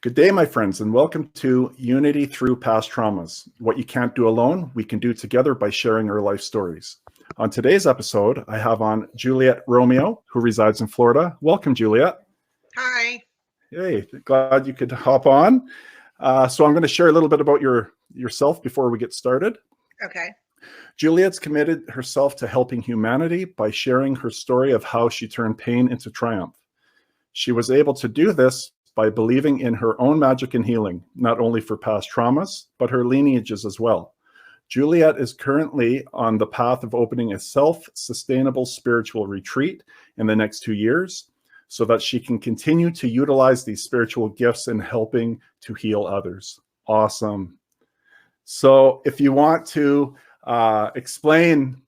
Good day, my friends, and welcome to Unity Through Past Traumas. What you can't do alone, we can do together by sharing our life stories. On today's episode, I have on Juliette Romeo, who resides in Florida. Welcome, Juliette. Hi. Hey, glad you could hop on. So I'm going to share a little bit about yourself before we get started. Okay. Juliette's committed herself to helping humanity by sharing her story of how she turned pain into triumph. She was able to do this by believing in her own magic and healing, not only for past traumas, but her lineages as well. Juliette is currently on the path of opening a self-sustainable spiritual retreat in the next 2 years so that she can continue to utilize these spiritual gifts in helping to heal others. Awesome. So if you want to explain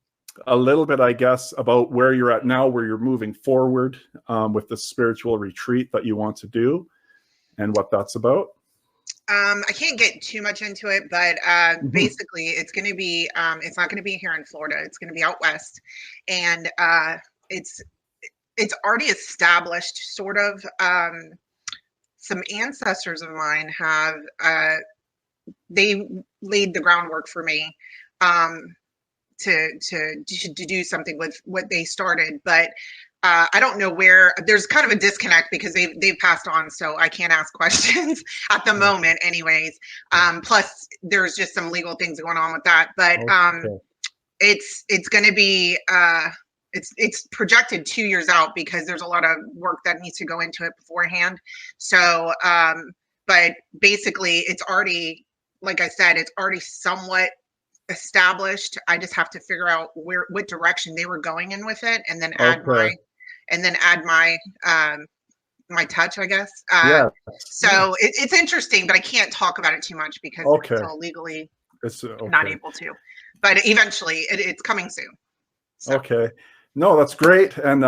a little bit, I guess, about where you're at now, where you're moving forward with the spiritual retreat that you want to do and what that's about. I can't get too much into it, but basically it's going to be, it's not going to be here in Florida. It's going to be out west. And it's already established, sort of. Some ancestors of mine have, they laid the groundwork for me to do something with what they started. But I don't know where. There's kind of a disconnect because they've passed on, so I can't ask questions at the moment anyways. Plus there's just some legal things going on with that, but it's going to be it's projected 2 years out because there's a lot of work that needs to go into it beforehand. So but basically it's already, like I said, it's already somewhat established. I just have to figure out what direction they were going in with it, and then add my my touch, I guess. So it's interesting, but I can't talk about it too much because it's still legally not able to. But eventually, it's coming soon. So. Okay, no, that's great. And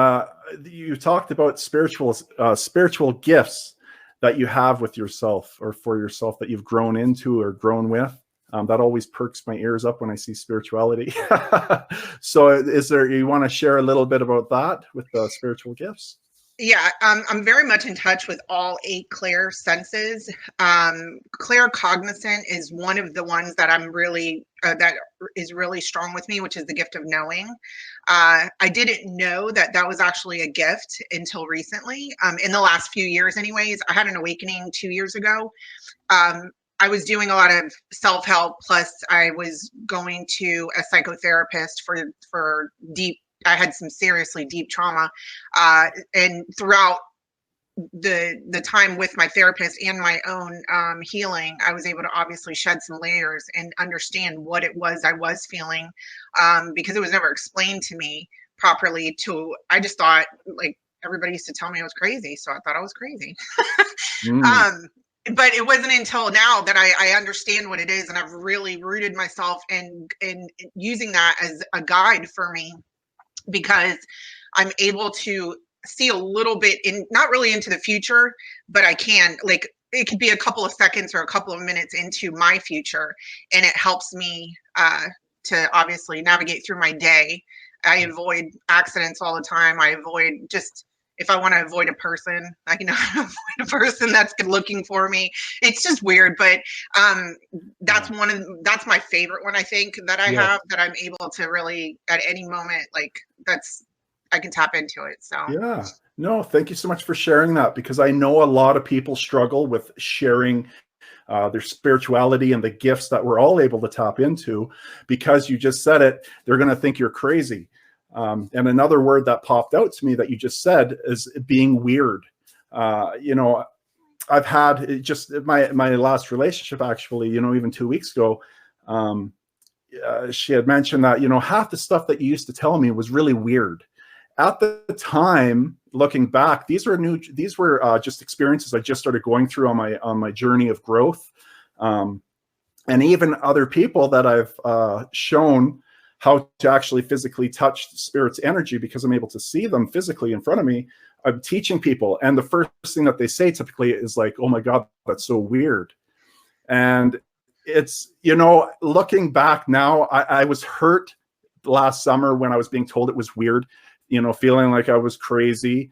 you talked about spiritual gifts that you have with yourself or for yourself that you've grown into or grown with. That always perks my ears up when I see spirituality. So you want to share a little bit about that with the spiritual gifts? Yeah, I'm very much in touch with all 8 clair senses. Claircognizant is one of the ones that I'm really, that is really strong with me, which is the gift of knowing. I didn't know that was actually a gift until recently. In the last few years anyways. I had an awakening 2 years ago. I was doing a lot of self-help, plus I was going to a psychotherapist for deep, I had some seriously deep trauma. And throughout the time with my therapist and my own healing, I was able to obviously shed some layers and understand what it was I was feeling, because it was never explained to me properly. I just thought, like, everybody used to tell me I was crazy, so I thought I was crazy. But it wasn't until now that I understand what it is, and I've really rooted myself in using that as a guide for me, because I'm able to see a little bit not really into the future, but I can, like, it could be a couple of seconds or a couple of minutes into my future, and it helps me to obviously navigate through my day. I avoid accidents all the time. I avoid just, if I want to avoid a person, I can avoid a person that's looking for me. It's just weird, but that's my favorite one, I think, that I have, that I'm able to really at any moment, like, I can tap into it. So yeah, no, thank you so much for sharing that, because I know a lot of people struggle with sharing their spirituality and the gifts that we're all able to tap into, because you just said it, they're going to think you're crazy. And another word that popped out to me that you just said is being weird. You know, I've had just my last relationship, actually, you know, even 2 weeks ago, she had mentioned that, you know, half the stuff that you used to tell me was really weird. At the time, looking back, these were just experiences I just started going through on my journey of growth. And even other people that I've shown how to actually physically touch the spirit's energy, because I'm able to see them physically in front of me. I'm teaching people, and the first thing that they say typically is like, "Oh my God, that's so weird." And it's, you know, looking back now, I was hurt last summer when I was being told it was weird. feeling like I was crazy.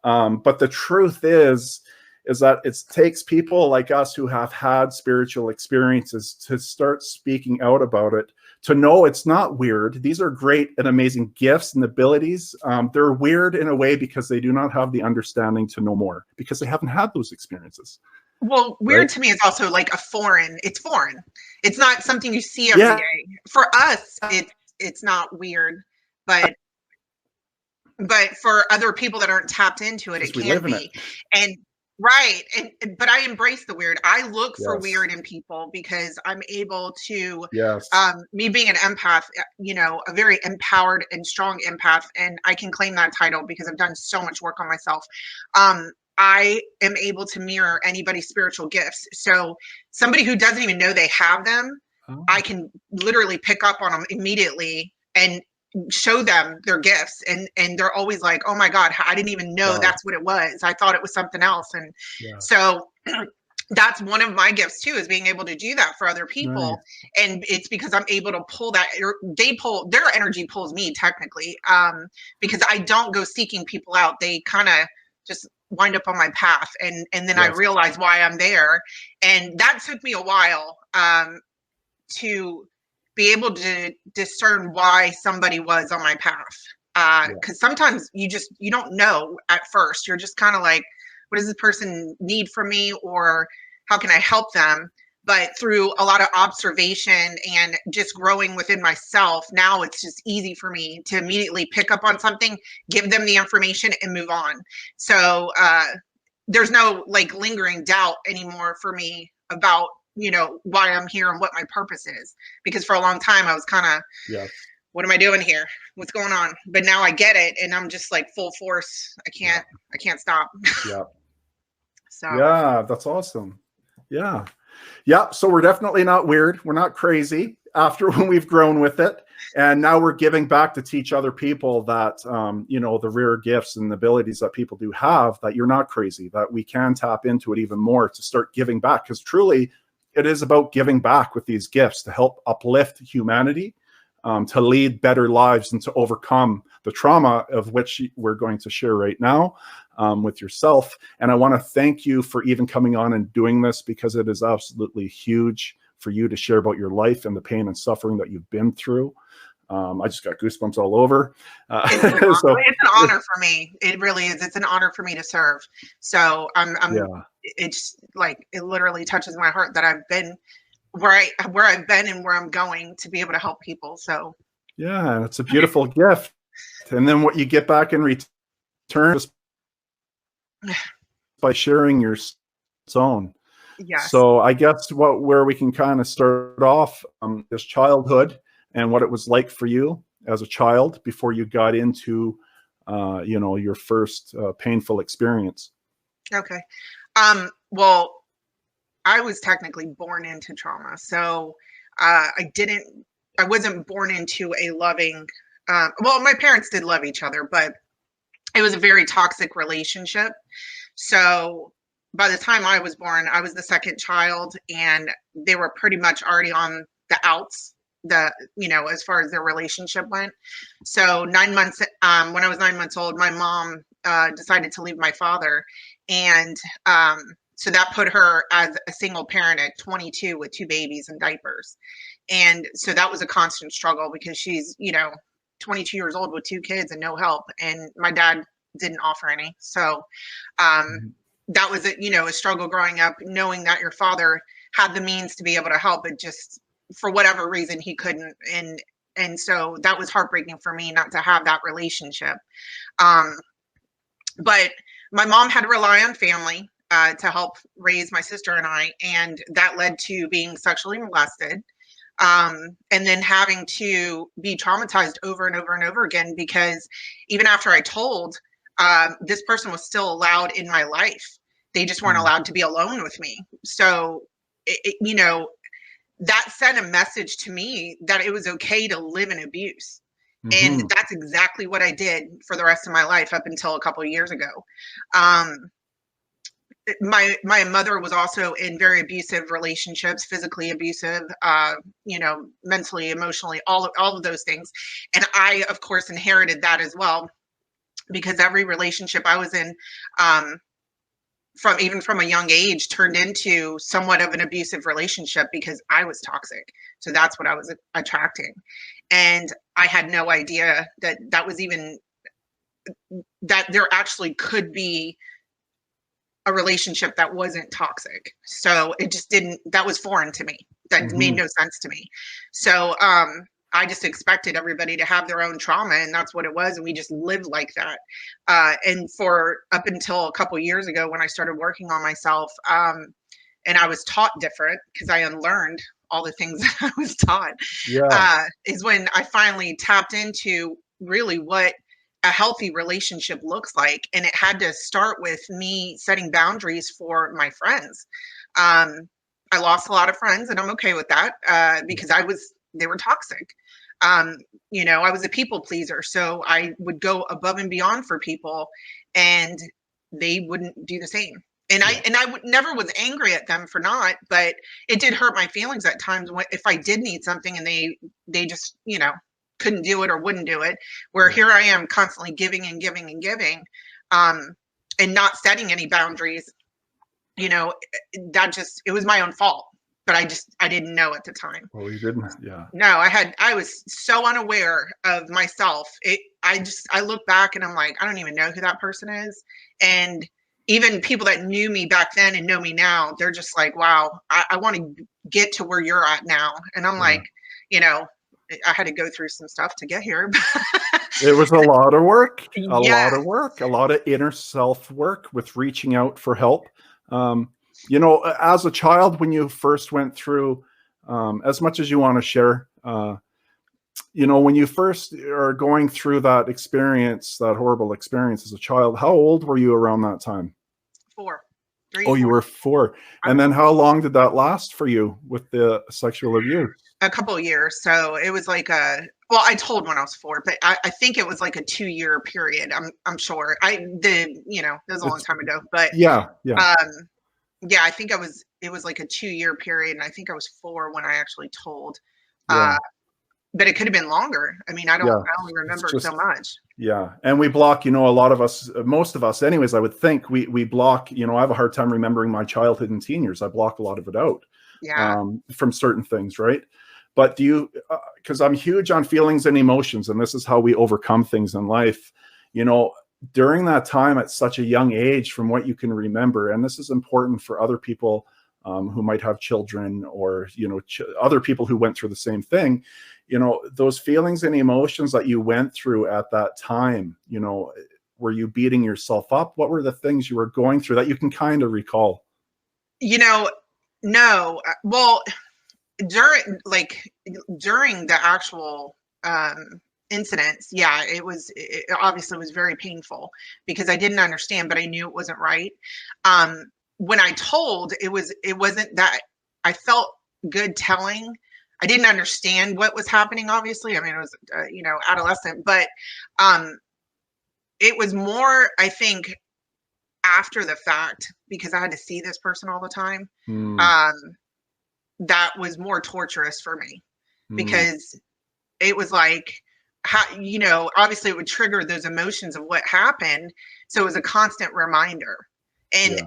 But the truth is that it takes people like us who have had spiritual experiences to start speaking out about it, to know it's not weird. These are great and amazing gifts and abilities. They're weird in a way because they do not have the understanding to know more, because they haven't had those experiences. Well, weird Right? to me is also like it's foreign. It's not something you see every Yeah. day. For us, it's not weird, but for other people that aren't tapped into it, it Because we can live in it. be. And right. But I embrace the weird. I look for Yes. weird in people because I'm able to, Yes. me being an empath, a very empowered and strong empath, and I can claim that title because I've done so much work on myself. I am able to mirror anybody's spiritual gifts. So somebody who doesn't even know they have them, Oh. I can literally pick up on them immediately and show them their gifts, and they're always like, oh my God, I didn't even know that's what it was. I thought it was something else. And so that's one of my gifts too, is being able to do that for other people. Nice. And it's because I'm able to pull that, their energy pulls me technically, because I don't go seeking people out. They kind of just wind up on my path, and then I realize why I'm there. And that took me a while to be able to discern why somebody was on my path. Because sometimes you don't know at first. You're just kind of like, what does this person need from me, or how can I help them? But through a lot of observation and just growing within myself, now it's just easy for me to immediately pick up on something, give them the information, and move on. So there's no like lingering doubt anymore for me about why I'm here and what my purpose is. Because for a long time I was kind of, what am I doing here? What's going on? But now I get it, and I'm just like full force. I can't stop. Yeah. So yeah, that's awesome. Yeah. Yeah. So we're definitely not weird. We're not crazy after when we've grown with it. And now we're giving back to teach other people that, the rare gifts and abilities that people do have, that you're not crazy, that we can tap into it even more to start giving back. Because truly, it is about giving back with these gifts to help uplift humanity, to lead better lives, and to overcome the trauma of which we're going to share right now with yourself. And I want to thank you for even coming on and doing this, because it is absolutely huge for you to share about your life and the pain and suffering that you've been through. I just got goosebumps all over. It's an honor for me. It really is. It's an honor for me to serve. So it's like, it literally touches my heart that I've been where I've been and where I'm going to be able to help people. So yeah, it's a beautiful gift. And then what you get back in return is by sharing your own. Yes. So I guess where we can kind of start off is childhood, and what it was like for you as a child before you got into, your first painful experience. Okay. Well, I was technically born into trauma. So I wasn't born into a loving, well, my parents did love each other, but it was a very toxic relationship. So by the time I was born, I was the second child, and they were pretty much already on the outs, as far as their relationship went. So 9 months, when I was 9 months old, my mom decided to leave my father. And so that put her as a single parent at 22 with 2 babies and diapers. And so that was a constant struggle, because she's, 22 years old with 2 kids and no help. And my dad didn't offer any. So that was a struggle growing up, knowing that your father had the means to be able to help, but just for whatever reason he couldn't. And so that was heartbreaking for me not to have that relationship. But my mom had to rely on family to help raise my sister and I, and that led to being sexually molested. And then having to be traumatized over and over and over again, because even after I told, this person was still allowed in my life. They just weren't allowed to be alone with me. So, that sent a message to me that it was okay to live in abuse. And that's exactly what I did for the rest of my life up until a couple of years ago. My mother was also in very abusive relationships, physically abusive, mentally, emotionally, all of those things. And I, of course, inherited that as well. because every relationship I was in, from a young age, turned into somewhat of an abusive relationship because I was toxic. So that's what I was attracting. And I had no idea that that was even, that there actually could be a relationship that wasn't toxic. So it just didn't, that was foreign to me. That made no sense to me. So I just expected everybody to have their own trauma, and that's what it was. And we just lived like that. And for up until a couple years ago, when I started working on myself, and I was taught different because I unlearned all the things that I was taught, is when I finally tapped into really what a healthy relationship looks like. And it had to start with me setting boundaries for my friends. I lost a lot of friends, and I'm okay with that, because they were toxic. You know, I was a people pleaser, so I would go above and beyond for people, and they wouldn't do the same. And I never was angry at them for not, but it did hurt my feelings at times if I did need something and they just, you know, couldn't do it or wouldn't do it. Where here I am constantly giving and giving and giving, and not setting any boundaries. You know, it was my own fault, but I didn't know at the time. Oh, you didn't? Yeah. No, I was so unaware of myself. I look back and I'm like, I don't even know who that person is. And even people that knew me back then and know me now, they're just like, wow, I want to get to where you're at now. And I'm like, you know, I had to go through some stuff to get here. It was a lot of work, a Yeah. lot of inner self work with reaching out for help. You know, as a child, when you first went through, as much as you want to share, you know, when you first are going through that experience, that horrible experience as a child, how old were you around that time? 4. 3, Oh, you 4. were 4. And then how long did that last for you with the sexual abuse? A couple of years. So it was like well, I told when I was 4, but I think it was like a 2-year period. I'm sure. You know, it was a long time ago, but yeah. yeah, I think it was like a 2-year period, and I think I was 4 when I actually told. Yeah. But it could have been longer. I mean, I only remember it so much. Yeah. And we block, you know, a lot of us, most of us anyways, I would think we block, you know, I have a hard time remembering my childhood and teen years. I block a lot of it out from certain things, right? But do you, because I'm huge on feelings and emotions, and this is how we overcome things in life, you know, during that time at such a young age, from what you can remember, and this is important for other people who might have children, or, you know, other people who went through the same thing, you know, those feelings and emotions that you went through at that time, you know, were you beating yourself up? What were the things you were going through that you can kind of recall? You know, no. Well, during the actual incidents, yeah, it obviously was very painful because I didn't understand, but I knew it wasn't right. When I told, it wasn't that I felt good telling. I didn't understand what was happening, obviously. I mean, it was you know, adolescent, but it was more, I think, after the fact, because I had to see this person all the time. That was more torturous for me because it was like, how, you know, obviously it would trigger those emotions of what happened. So it was a constant reminder. And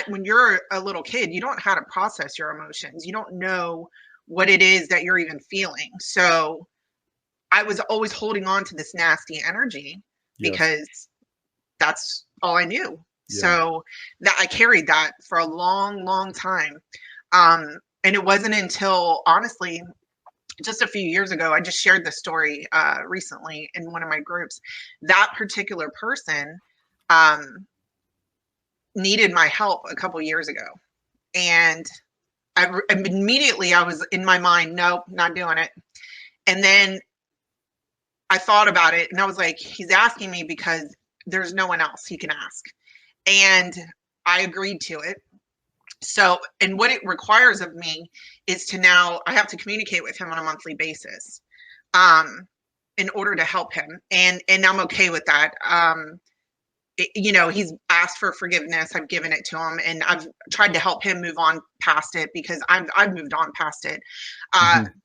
when you're a little kid, you don't know how to process your emotions. You don't know what it is that you're even feeling. So I was always holding on to this nasty energy because that's all I knew. So that I carried that for a long, long time. And it wasn't until, honestly, just a few years ago, I just shared this story recently in one of my groups. That particular person needed my help a couple years ago. And immediately I was in my mind, nope, not doing it. And then I thought about it and I was like, he's asking me because there's no one else he can ask. And I agreed to it. So, and what it requires of me is I have to communicate with him on a monthly basis in order to help him. And I'm okay with that. he's asked for forgiveness. I've given it to him, and I've tried to help him move on past it because I've moved on past it.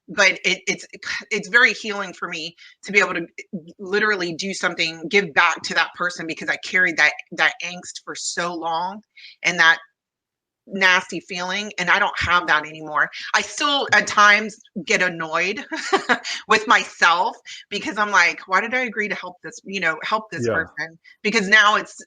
But it's very healing for me to be able to literally do something, give back to that person, because I carried that angst for so long, and that nasty feeling, and I don't have that anymore. I still at times get annoyed with myself because I'm like, why did I agree to help this Yeah. person? Because now it's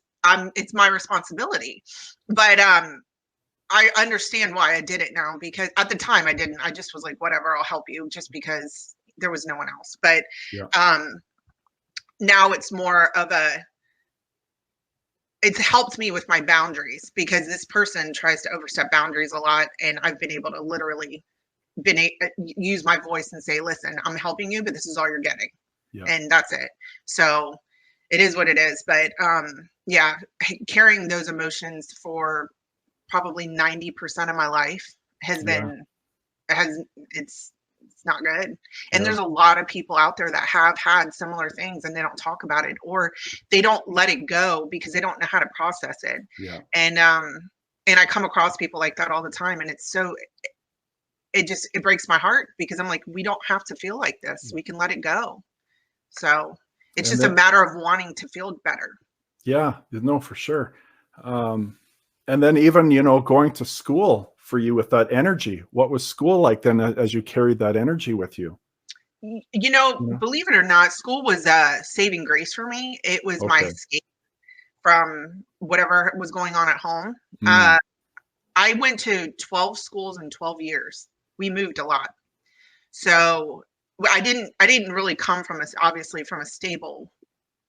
my responsibility. But I understand why I did it now, because at the time I didn't. I just was like, whatever, I'll help you, just because there was no one else. But Yeah. now it's more of it's helped me with my boundaries, because this person tries to overstep boundaries a lot, and I've been able to literally use my voice and say, listen, I'm helping you, but this is all you're getting. Yeah. And that's it. So it is what it is. But yeah, carrying those emotions for probably 90% of my life has been it's not good. And there's a lot of people out there that have had similar things, and they don't talk about it, or they don't let it go because they don't know how to process it. Yeah. And I come across people like that all the time, and it's so it breaks my heart, because I'm like, we don't have to feel like this. We can let it go. So it's just a matter of wanting to feel better. Yeah, no, for sure. And then even, going to school for you with that energy, what was school like then as you carried that energy with you? Believe it or not, school was a saving grace for me. It was my escape from whatever was going on at home. I went to 12 schools in 12 years. We moved a lot. So I didn't really come from obviously from a stable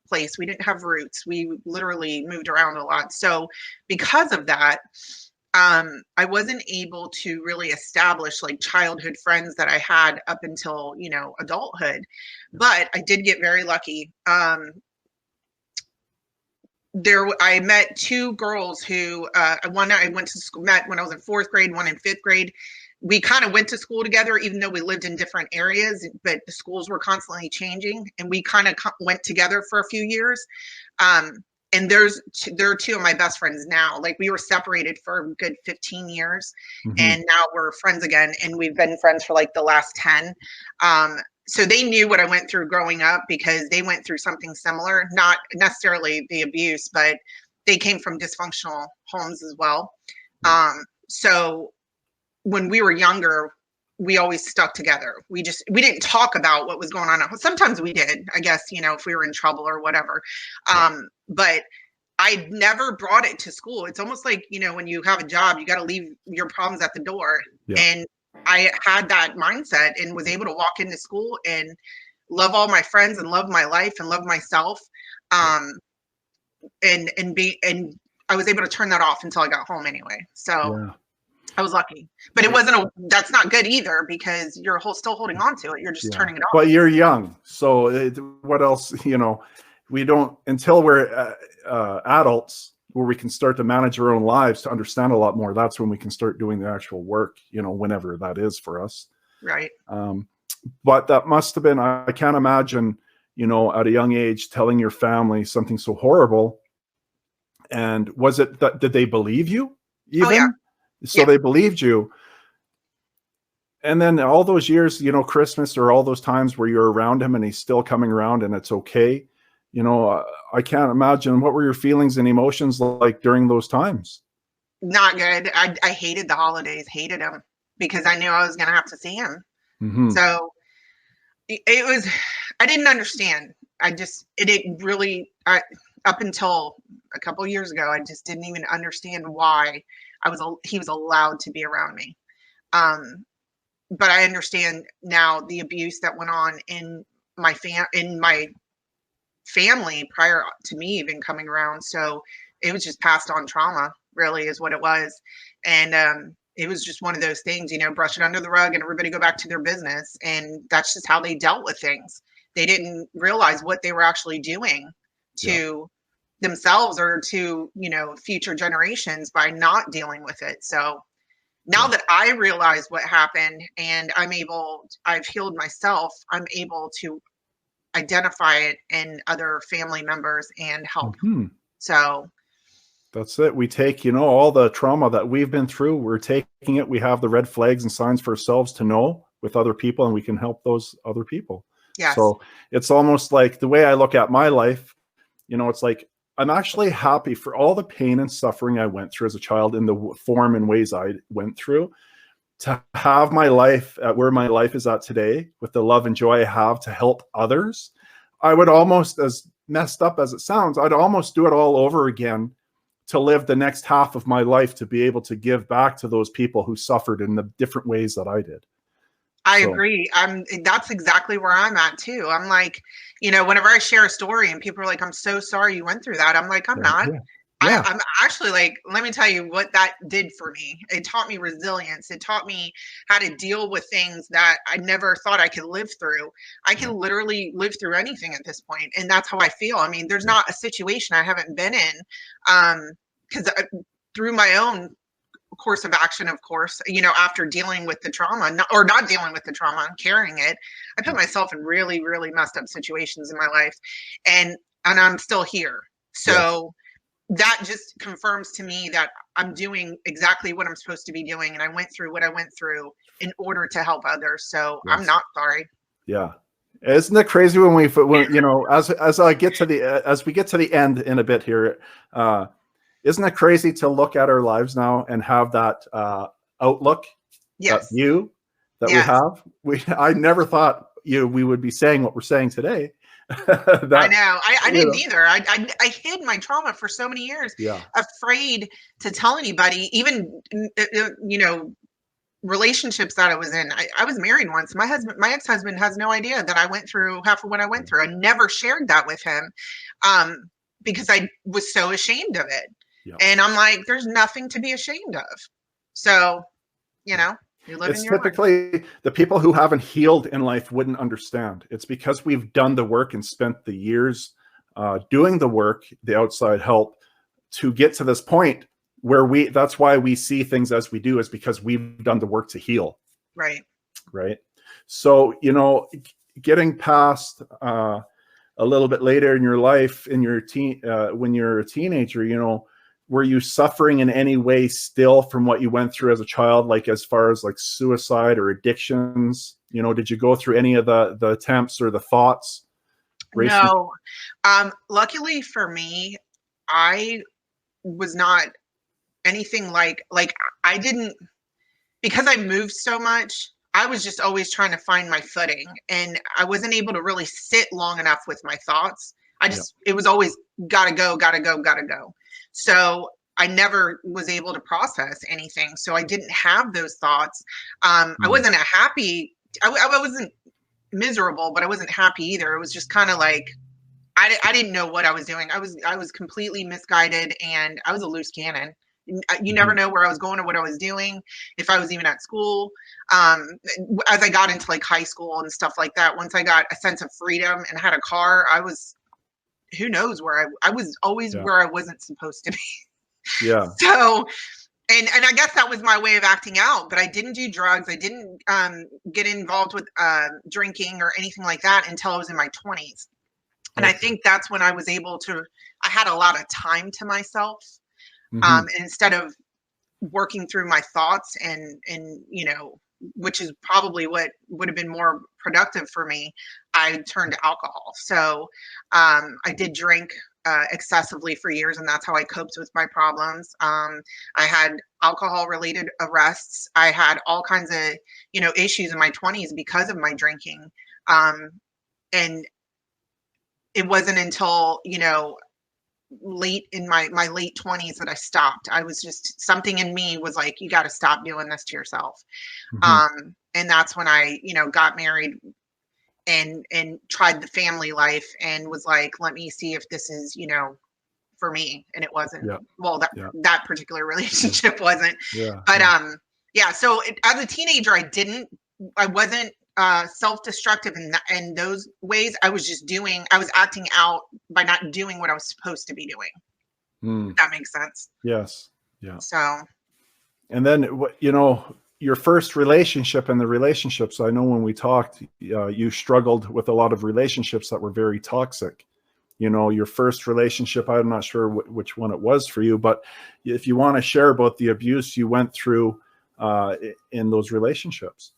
place. We didn't have roots. We literally moved around a lot. So because of that, I wasn't able to really establish like childhood friends that I had up until, adulthood. But I did get very lucky. I met two girls who one I went to school, met when I was in 4th grade, one in 5th grade. We kind of went to school together, even though we lived in different areas, but the schools were constantly changing, and we kind of went together for a few years. And there are two of my best friends now. Like, we were separated for a good 15 years, and now we're friends again, and we've been friends for like the last 10. So they knew what I went through growing up, because they went through something similar, not necessarily the abuse, but they came from dysfunctional homes as well. So when we were younger, we always stuck together. We didn't talk about what was going on. Sometimes we did, I guess, if we were in trouble or whatever. But I never brought it to school. It's almost like, when you have a job, you got to leave your problems at the door. And I had that mindset and was able to walk into school and love all my friends and love my life and love myself. And I was able to turn that off until I got home anyway. So I was lucky, but that's not good either, because you're still holding on to it. You're just turning it off. But you're young. So what else, we don't, until we're adults, where we can start to manage our own lives, to understand a lot more. That's when we can start doing the actual work, whenever that is for us. Right. But that must have been, I can't imagine, at a young age, telling your family something so horrible. And was it that, did they believe you even? Oh, yeah. So they believed you. And then all those years, Christmas, or all those times where you're around him and he's still coming around and it's okay. I can't imagine, what were your feelings and emotions like during those times? Not good. I hated the holidays, hated them, because I knew I was going to have to see him. So it was, I didn't understand. It really, up until a couple of years ago, I just didn't even understand why he was allowed to be around me. But I understand now the abuse that went on in my family prior to me even coming around. So it was just passed on trauma, really, is what it was. And it was just one of those things, brush it under the rug and everybody go back to their business. And that's just how they dealt with things. They didn't realize what they were actually doing to themselves or to, future generations by not dealing with it. So now that I realize what happened, and I've healed myself, I'm able to identify it in other family members and help. So that's it. We take, all the trauma that we've been through, we're taking it. We have the red flags and signs for ourselves to know with other people, and we can help those other people. yes. So it's almost like the way I look at my life, it's like I'm actually happy for all the pain and suffering I went through as a child in the form and ways I went through, to have my life at where my life is at today with the love and joy I have to help others. I would almost, as messed up as it sounds, I'd almost do it all over again to live the next half of my life to be able to give back to those people who suffered in the different ways that I did. I agree. That's exactly where I'm at too. I'm like, whenever I share a story and people are like, I'm so sorry you went through that. I'm like, I'm not. Yeah. I'm actually like, let me tell you what that did for me. It taught me resilience. It taught me how to deal with things that I never thought I could live through. I can literally live through anything at this point, and that's how I feel. I mean, there's not a situation I haven't been in, because through my own course of action, of course, after dealing with the trauma, not dealing with the trauma and carrying it, I put myself in really, really messed up situations in my life, and I'm still here. So that just confirms to me that I'm doing exactly what I'm supposed to be doing, and I went through what I went through in order to help others. So I'm not sorry. Yeah. Isn't it crazy when as we get to the end in a bit here, isn't it crazy to look at our lives now and have that outlook, that view that we have? I never thought we would be saying what we're saying today. I know. I didn't either. I hid my trauma for so many years, afraid to tell anybody, even relationships that I was in. I was married once. My ex-husband has no idea that I went through half of what I went through. I never shared that with him, because I was so ashamed of it. And I'm like, there's nothing to be ashamed of. So, you live it's in your typically life. The people who haven't healed in life wouldn't understand. It's because we've done the work and spent the years doing the work, the outside help, to get to this point where that's why we see things as we do, is because we've done the work to heal. Right. So, getting past a little bit later in your life, in your when you're a teenager, were you suffering in any way still from what you went through as a child, like as far as like suicide or addictions? Did you go through any of the attempts or the thoughts? No. Luckily for me, I was not anything like I didn't, because I moved so much, I was just always trying to find my footing, and I wasn't able to really sit long enough with my thoughts. It was always gotta go. So I never was able to process anything. So I didn't have those thoughts. I wasn't happy. I wasn't miserable, but I wasn't happy either. It was just kind of like, I didn't know what I was doing. I was completely misguided, and I was a loose cannon. You never know where I was going or what I was doing, if I was even at school. As I got into like high school and stuff like that, once I got a sense of freedom and had a car, I was, who knows where I was always where I wasn't supposed to be. So, and I guess that was my way of acting out, but I didn't do drugs. I didn't get involved with drinking or anything like that until I was in my 20s. And I think that's when I was able to, I had a lot of time to myself. And instead of working through my thoughts and which is probably what would have been more productive for me, I turned to alcohol. So I did drink excessively for years, and that's how I coped with my problems. I had alcohol related arrests. I had all kinds of issues in my 20s because of my drinking. And it wasn't until late in my late 20s that I stopped. I was just, something in me was like, you got to stop doing this to yourself. And that's when I got married and tried the family life and was like, let me see if this is for me. And it wasn't. Well, that particular relationship wasn't. But so as a teenager, I wasn't self-destructive in those ways. I was acting out by not doing what I was supposed to be doing. If that makes sense. Yes. Yeah. So. And then, your first relationship and the relationships, I know when we talked, you struggled with a lot of relationships that were very toxic. you know, your first relationship. I'm not sure which one it was for you, but if you want to share about the abuse you went through in those relationships.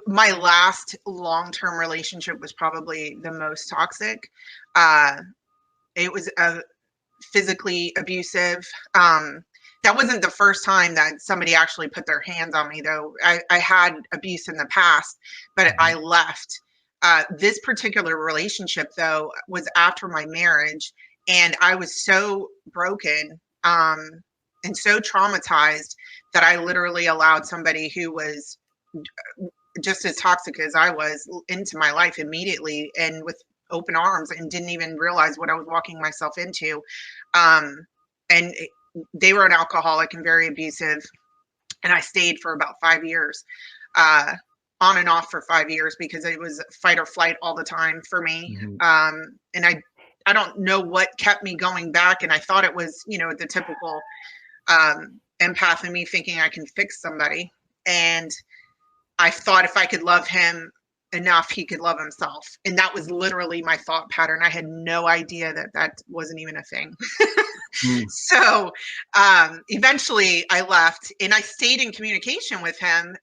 My last long-term relationship was probably the most toxic. It was physically abusive. That wasn't the first time that somebody actually put their hands on me, though. I had abuse in the past, but I left. This particular relationship, though, was after my marriage, and I was so broken and so traumatized that I literally allowed somebody who was just as toxic as I was into my life immediately and with open arms, and didn't even realize what I was walking myself into. And they were an alcoholic and very abusive. And I stayed for about 5 years, on and off for 5 years, because it was fight or flight all the time for me. And I don't know what kept me going back. And I thought it was, you know, the typical empath in me thinking I can fix somebody. And I thought if I could love him enough, he could love himself. And that was literally my thought pattern. I had no idea that that wasn't even a thing. So eventually I left, and I stayed in communication with him,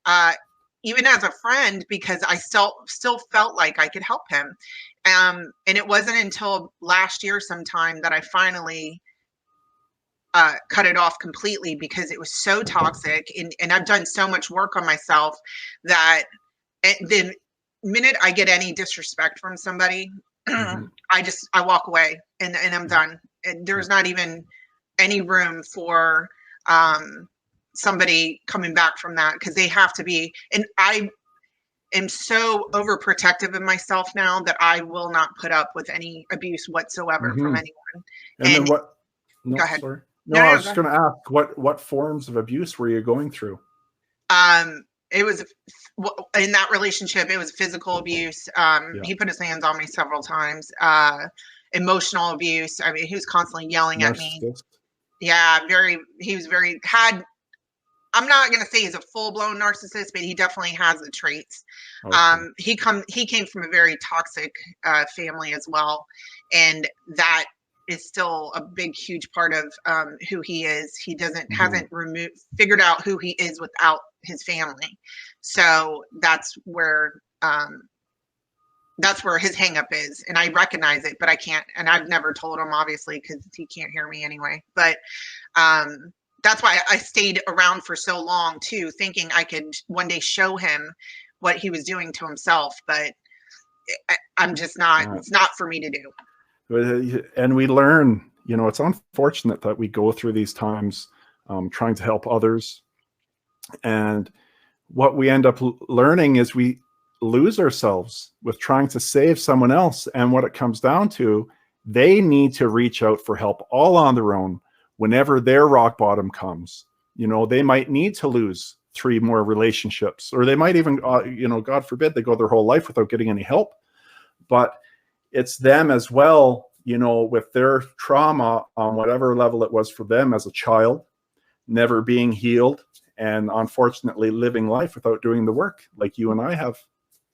even as a friend, because I still felt like I could help him. And it wasn't until last year sometime that I finally cut it off completely, because it was so toxic, and I've done so much work on myself that the minute I get any disrespect from somebody, I walk away, and I'm done. And there's not even any room for somebody coming back from that, because they have to be. And I am so overprotective of myself now that I will not put up with any abuse whatsoever from anyone. And then what? No, go ahead. Sorry. No, I was just going to ask, what forms of abuse were you going through? It was in that relationship, it was physical abuse. He put his hands on me several times. Emotional abuse. I mean, he was constantly yelling at me. Yeah, he was very, I'm not going to say he's a full-blown narcissist, but he definitely has the traits. Okay. He came from a very toxic family as well. And that is still a big, huge part of who he is. He hasn't figured out who he is without his family. So that's where his hang up is. And I recognize it, but I can't, and I've never told him, obviously, because he can't hear me anyway. But that's why I stayed around for so long too, thinking I could one day show him what he was doing to himself. But I'm just not, it's not for me to do. And we learn, you know, it's unfortunate that we go through these times trying to help others. And what we end up learning is we lose ourselves with trying to save someone else. And what it comes down to, they need to reach out for help all on their own whenever their rock bottom comes. You know, they might need to lose 3 more relationships, or they might even, you know, God forbid, they go their whole life without getting any help. But it's them as well, you know, with their trauma on whatever level it was for them as a child, never being healed, and unfortunately living life without doing the work like you and I have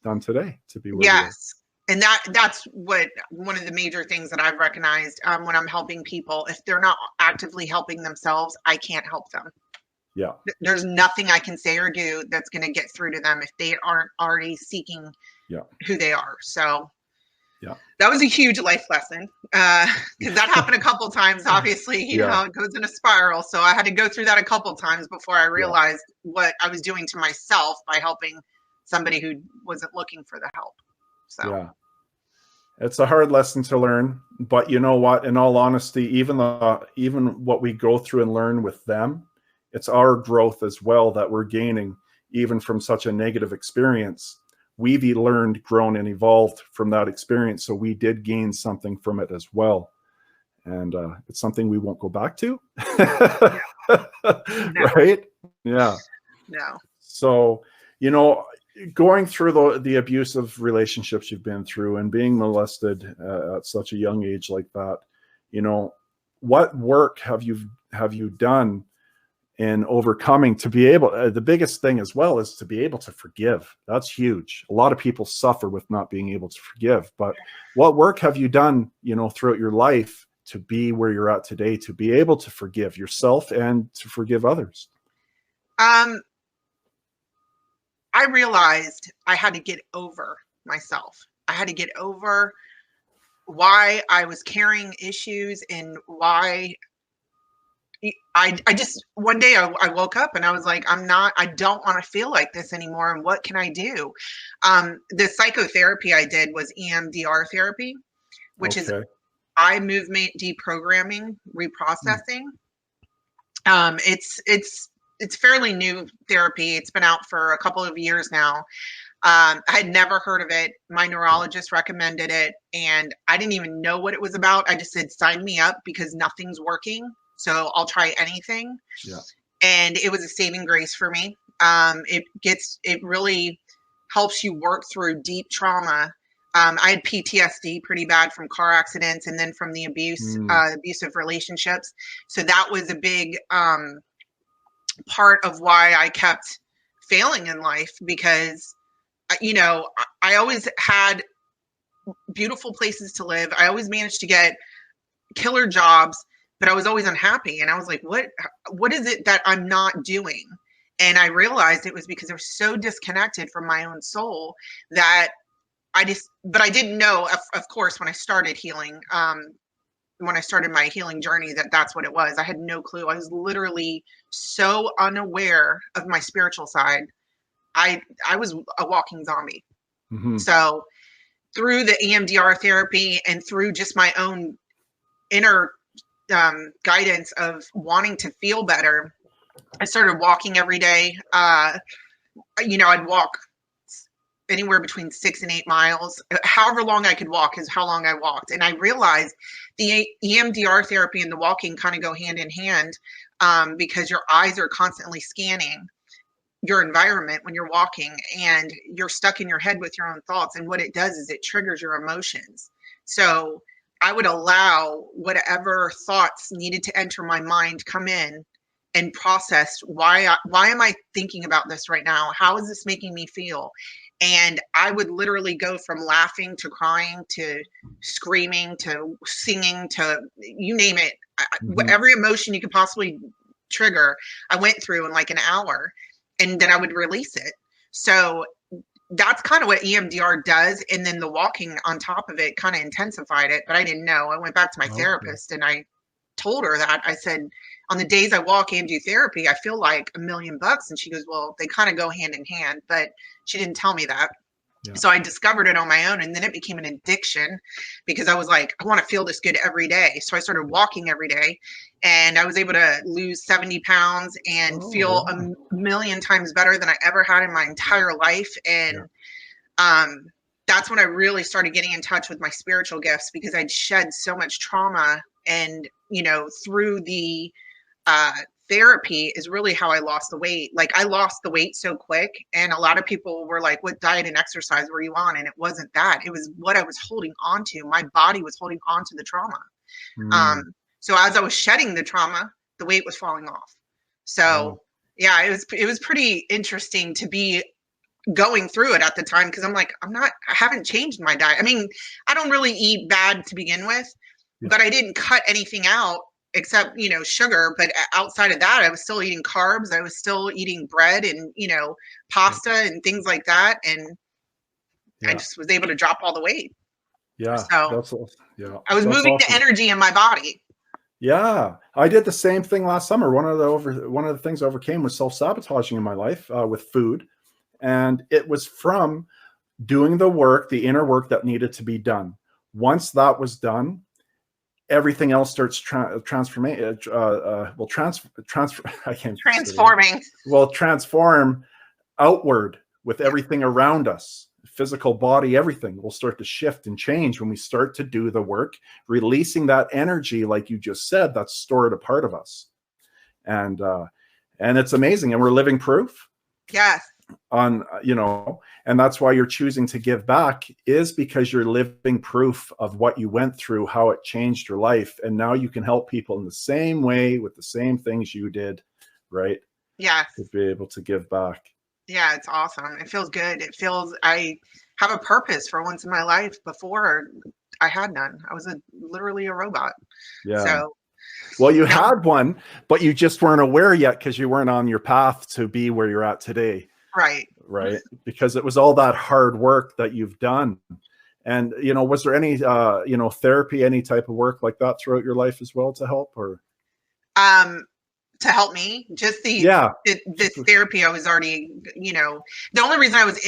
done today to be where yes. And that's what one of the major things that I've recognized when I'm helping people. If they're not actively helping themselves, I can't help them. Yeah. There's nothing I can say or do that's going to get through to them if they aren't already seeking who they are. So that was a huge life lesson, because that happened a couple times. Obviously, you know, it goes in a spiral. So I had to go through that a couple times before I realized what I was doing to myself by helping somebody who wasn't looking for the help. So it's a hard lesson to learn, but you know what? In all honesty, even what we go through and learn with them, it's our growth as well that we're gaining, even from such a negative experience. We've learned, grown, and evolved from that experience. So we did gain something from it as well. And it's something we won't go back to. Right? Yeah. No. So, you know, going through the abusive relationships you've been through and being molested at such a young age like that, you know, what work have you done in overcoming, to be able, the biggest thing as well is to be able to forgive. That's huge. A lot of people suffer with not being able to forgive, but what work have you done, you know, throughout your life to be where you're at today, to be able to forgive yourself and to forgive others? I realized I had to get over myself. I had to get over why I was carrying issues and why I just, one day I woke up and I was like, I don't want to feel like this anymore. And what can I do? The psychotherapy I did was EMDR therapy, which is Okay. eye movement deprogramming, reprocessing. It's fairly new therapy. It's been out for a couple of years now. I had never heard of it. My neurologist recommended it, and I didn't even know what it was about. I just said, sign me up because nothing's working. So I'll try anything. Yeah. And it was a saving grace for me. It really helps you work through deep trauma. I had PTSD pretty bad from car accidents and then from the abusive relationships. So that was a big part of why I kept failing in life, because, you know, I always had beautiful places to live. I always managed to get killer jobs, but I was always unhappy. And I was like, what is it that I'm not doing? And I realized it was because I was so disconnected from my own soul that but I didn't know, of course, when I started healing, when I started my healing journey, that's what it was. I had no clue. I was literally so unaware of my spiritual side. I was a walking zombie. Mm-hmm. So through the EMDR therapy and through just my own inner guidance of wanting to feel better, I started walking every day. You know, I'd walk anywhere between 6 and 8 miles. However long I could walk is how long I walked. And I realized the EMDR therapy and the walking kind of go hand in hand, because your eyes are constantly scanning your environment when you're walking, and you're stuck in your head with your own thoughts. And what it does is it triggers your emotions. So I would allow whatever thoughts needed to enter my mind come in and process why am I thinking about this right now? How is this making me feel? And I would literally go from laughing to crying to screaming to singing to you name it. Every emotion you could possibly trigger, I went through in like an hour, and then I would release it. So that's kind of what EMDR does. And then the walking on top of it kind of intensified it, but I didn't know. I went back to my therapist and I told her that. I said, on the days I walk and do therapy, I feel like $1 million. And she goes, well, they kind of go hand in hand, but she didn't tell me that. Yeah. So I discovered it on my own, and then it became an addiction because I was like, I want to feel this good every day. So I started walking every day, and I was able to lose 70 pounds and feel a million times better than I ever had in my entire life. And that's when I really started getting in touch with my spiritual gifts, because I'd shed so much trauma. And, you know, through the therapy is really how I lost the weight. Like, I lost the weight so quick, and a lot of people were like, what diet and exercise were you on? And it wasn't that. It was what I was holding on to. My body was holding on to the trauma. So as I was shedding the trauma, the weight was falling off. So yeah, it was pretty interesting to be going through it at the time, because I'm like, I haven't changed my diet. I mean, I don't really eat bad to begin with, but I didn't cut anything out except, you know, sugar. But outside of that, I was still eating carbs. I was still eating bread and, you know, pasta and things like that. And I just was able to drop all the weight. Yeah. So I was moving the energy in my body. Yeah, I did the same thing last summer. One of the things I overcame was self-sabotaging in my life with food. And it was from doing the work, the inner work that needed to be done. Once that was done, everything else starts transform outward with everything around us. Physical body, everything will start to shift and change when we start to do the work, releasing that energy, like you just said, that's stored a part of us. And it's amazing. And we're living proof. Yes. On, you know, and that's why you're choosing to give back, is because you're living proof of what you went through, how it changed your life. And now you can help people in the same way with the same things you did right? Yes. To be able to give back. Yeah, it's awesome. It feels good. It feels I have a purpose for once in my life. Before I had none. I was literally a robot. Yeah. So Well, you now, had one, but you just weren't aware yet because you weren't on your path to be where you're at today. right. Right. Because it was all that hard work that you've done. And, was there any, therapy, any type of work like that throughout your life as well to help, or? Um, to help me, just Yeah. this therapy, I was already, the only reason I was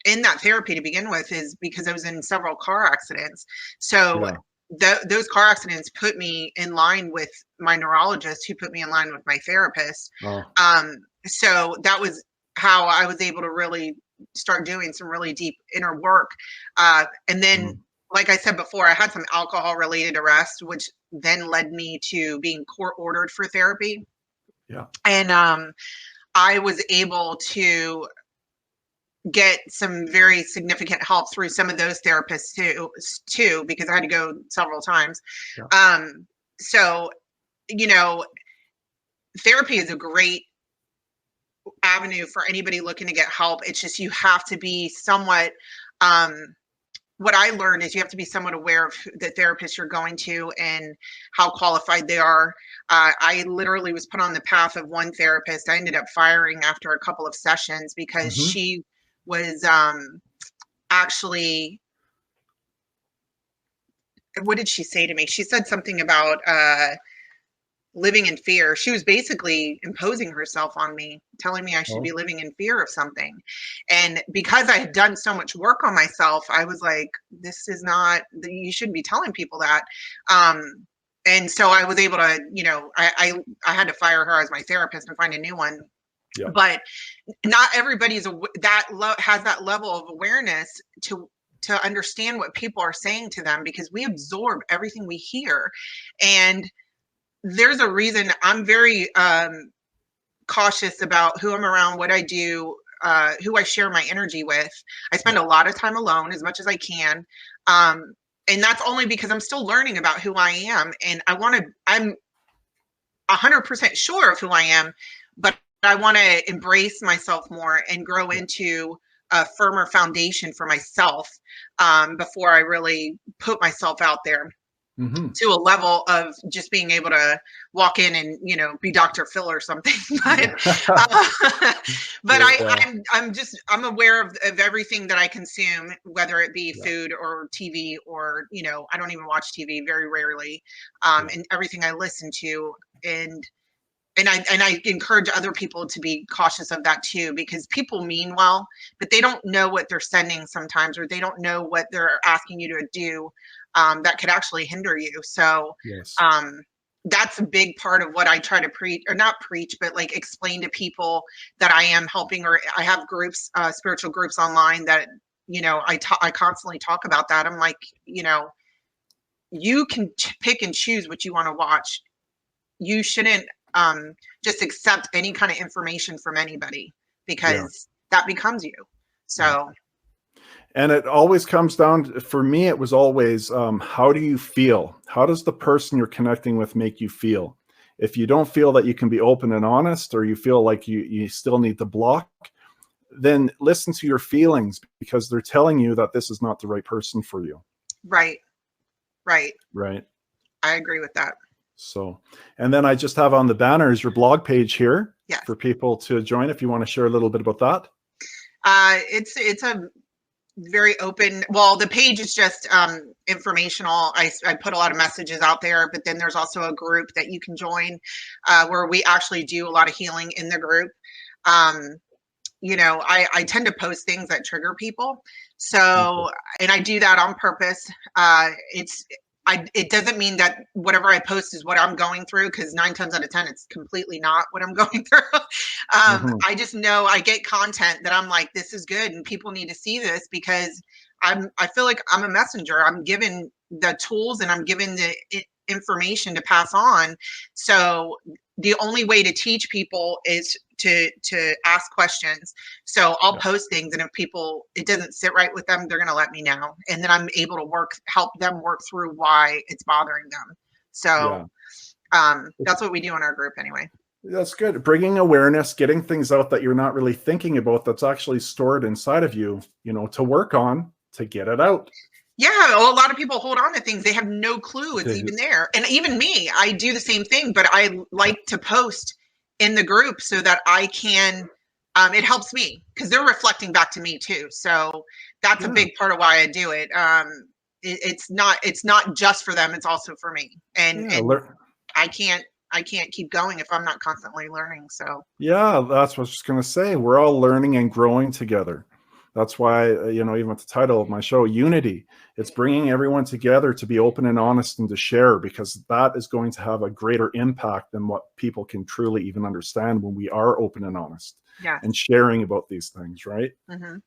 in that therapy to begin with is because I was in several car accidents. So those car accidents put me in line with my neurologist, who put me in line with my therapist. Oh. So that was how I was able to really start doing some really deep inner work. And then, like I said before, I had some alcohol related arrest, which then led me to being court ordered for therapy. Yeah. And I was able to get some very significant help through some of those therapists too, because I had to go several times. Yeah. So, therapy is a great avenue for anybody looking to get help. It's just you have to be somewhat what I learned is you have to be somewhat aware of the therapist you're going to and how qualified they are. I literally was put on the path of one therapist. I ended up firing after a couple of sessions because she was actually, what did she say to me? She said something about living in fear. She was basically imposing herself on me, telling me I should be living in fear of something. And because I had done so much work on myself, I was like, this is not, you shouldn't be telling people that. And so I was able to, I had to fire her as my therapist and find a new one. Yeah. But not everybody's has that level of awareness to understand what people are saying to them, because we absorb everything we hear. And there's a reason I'm very cautious about who I'm around, what I do, who I share my energy with. I spend a lot of time alone as much as I can. And that's only because I'm still learning about who I am. And I'm 100% sure of who I am, but I want to embrace myself more and grow into a firmer foundation for myself before I really put myself out there. To a level of just being able to walk in and be Dr. Phil or something. But I'm aware of everything that I consume, whether it be food or TV or I don't even watch TV, very rarely, and everything I listen to. And I encourage other people to be cautious of that too, because people mean well, but they don't know what they're sending sometimes, or they don't know what they're asking you to do that could actually hinder you. So that's a big part of what I try to preach, or not preach, but like explain to people that I am helping, or I have groups, spiritual groups online that, I constantly talk about that. I'm like, you can pick and choose what you want to watch. You shouldn't just accept any kind of information from anybody, because that becomes you. So. And it always comes down, for me, it was always, how do you feel? How does the person you're connecting with make you feel? If you don't feel that you can be open and honest, or you feel like you still need to block, then listen to your feelings, because they're telling you that this is not the right person for you. Right. Right. Right. I agree with that. So, and then I just have on the banners your blog page here for people to join, if you want to share a little bit about that. It's a very open, well, the page is just informational. I put a lot of messages out there, but then there's also a group that you can join where we actually do a lot of healing in the group. I tend to post things that trigger people. So, and I do that on purpose. It doesn't mean that whatever I post is what I'm going through, because 9 times out of 10, it's completely not what I'm going through. I just know I get content that I'm like, this is good, and people need to see this, because I feel like I'm a messenger. I'm given the tools and I'm given the information to pass on. So the only way to teach people is to ask questions. So I'll post things, and if it doesn't sit right with them, they're going to let me know, and then I'm able to help them work through why it's bothering them. So that's what we do in our group anyway. That's good. Bringing awareness, getting things out that you're not really thinking about, that's actually stored inside of you, to work on, to get it out. Yeah, well, a lot of people hold on to things. They have no clue it's They, even there. And even me, I do the same thing, but I like to post in the group so that I can, it helps me because they're reflecting back to me too. So that's a yeah, big part of why I do it. It's not just for them, it's also for me. And yeah, I can't keep going if I'm not constantly learning. So yeah, that's what I was just going to say. We're all learning and growing together. That's why, even with the title of my show, Unity, it's bringing everyone together to be open and honest and to share, because that is going to have a greater impact than what people can truly even understand when we are open and honest yeah. and sharing about these things, right? Hmm.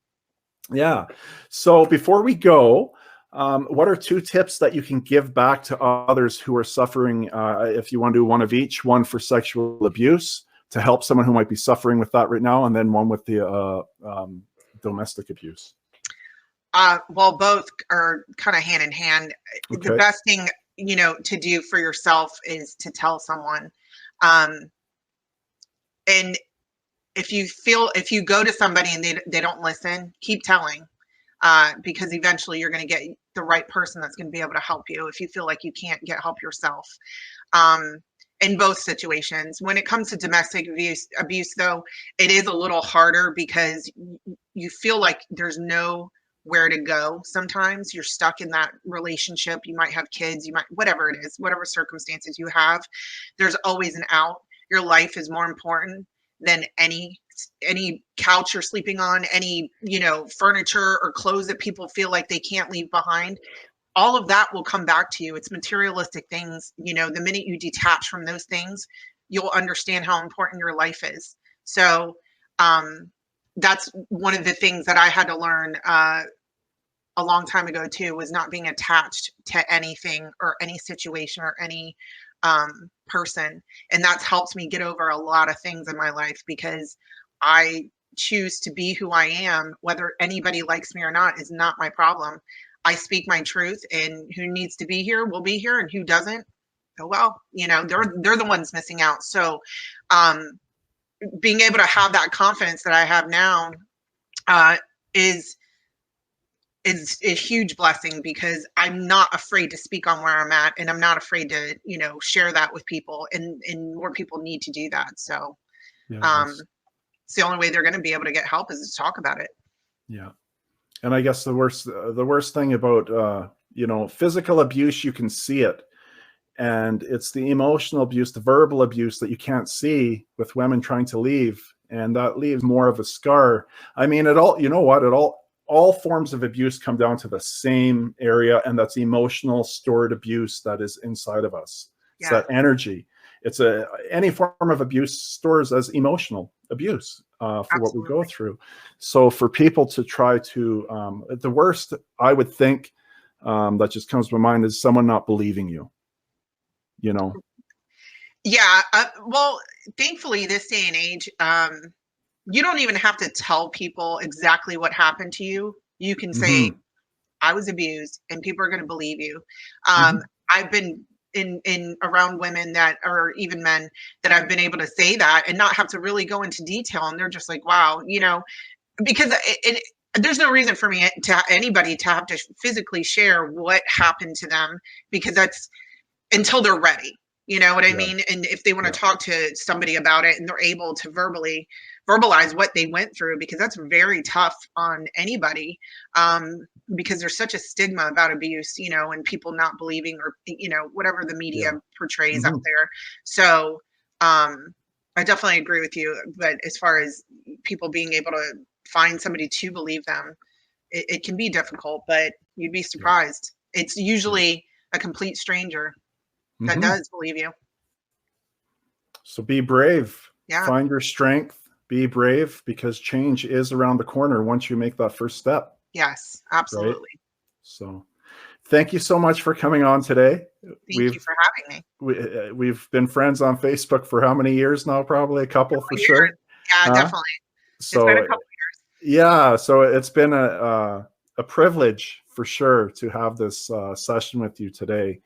Yeah. So before we go, what are 2 tips that you can give back to others who are suffering, if you want to do one of each, one for sexual abuse to help someone who might be suffering with that right now, and then one with the domestic abuse? Well, both are kind of hand in hand. The Okay. best thing, to do for yourself is to tell someone. Um, and if you go to somebody and they don't listen, keep telling, because eventually you're going to get the right person that's going to be able to help you if you feel like you can't get help yourself. Um, in both situations. When it comes to domestic abuse, though, it is a little harder because you feel like there's nowhere to go. Sometimes you're stuck in that relationship. You might have kids, you might, whatever it is, whatever circumstances you have, there's always an out. Your life is more important than any couch you're sleeping on, any, furniture or clothes that people feel like they can't leave behind. All of that will come back to you. It's materialistic things. The minute you detach from those things, you'll understand how important your life is. So that's one of the things that I had to learn a long time ago too, was not being attached to anything or any situation or any person. And that's helped me get over a lot of things in my life, because I choose to be who I am. Whether anybody likes me or not is not my problem. I speak my truth, and who needs to be here will be here, and who doesn't, oh well, they're the ones missing out. So um, being able to have that confidence that I have now uh, is is a huge blessing, because I'm not afraid to speak on where I'm at, and I'm not afraid to, share that with people, and more people need to do that. So Yes. it's the only way they're going to be able to get help, is to talk about it. Yeah. And I guess the worst thing about physical abuse, you can see it, and it's the emotional abuse, the verbal abuse that you can't see with women trying to leave, and that leaves more of a scar. I mean, all forms of abuse come down to the same area, and that's emotional stored abuse that is inside of us. It's Yeah, that energy. Any form of abuse stores as emotional abuse for what we go absolutely. through. So for people to try to, the worst I would think that just comes to my mind is someone not believing you. You know. Yeah. Well, thankfully, this day and age, you don't even have to tell people exactly what happened to you. You can say, Hmm. I was abused, and people are going to believe you. Hmm. I've been in around women that, or even men, that I've been able to say that and not have to really go into detail, and they're just like, wow, because there's no reason for me to anybody to have to physically share what happened to them, because that's until they're ready. You know what I Yeah. mean? And if they want to Yeah. talk to somebody about it, and they're able to verbalize what they went through, because that's very tough on anybody. Because there's such a stigma about abuse, and people not believing, or, whatever the media Yeah. portrays out Hmm. there. So I definitely agree with you. But as far as people being able to find somebody to believe them, it can be difficult, but you'd be Yeah. surprised. It's Yeah. usually a complete stranger that Hmm. does believe you. So be brave. Yeah. Find your strength. Be brave, because change is around the corner once you make that first step. Yes, Right. absolutely. So thank you so much for coming on today. Thank you We've for having me. we've been friends on Facebook for how many years now? Probably a couple for Couple years. sure. Yeah, Huh? definitely. It's been a So couple. yeah, so it's been a privilege for sure to have this session with you today.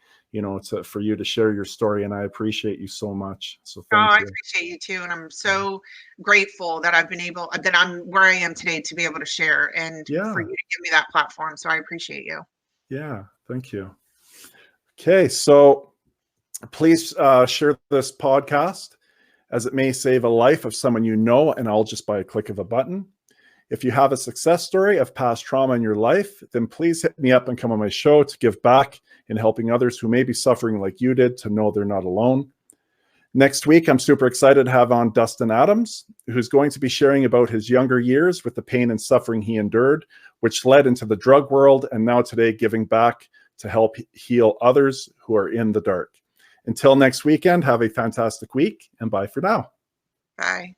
for you to share your story. And I appreciate you so much. So Oh, thank I you. appreciate you too. And I'm so grateful that I'm where I am today to be able to share and for Yeah. you to give me that platform. So I appreciate you. Yeah. Thank you. Okay. So please share this podcast, as it may save a life of someone you know, and all just by a click of a button. If you have a success story of past trauma in your life, then please hit me up and come on my show to give back in helping others who may be suffering like you did to know they're not alone. Next week, I'm super excited to have on Dustin Adams, who's going to be sharing about his younger years with the pain and suffering he endured, which led into the drug world, and now today giving back to help heal others who are in the dark. Until next weekend, have a fantastic week, and bye for now. Bye.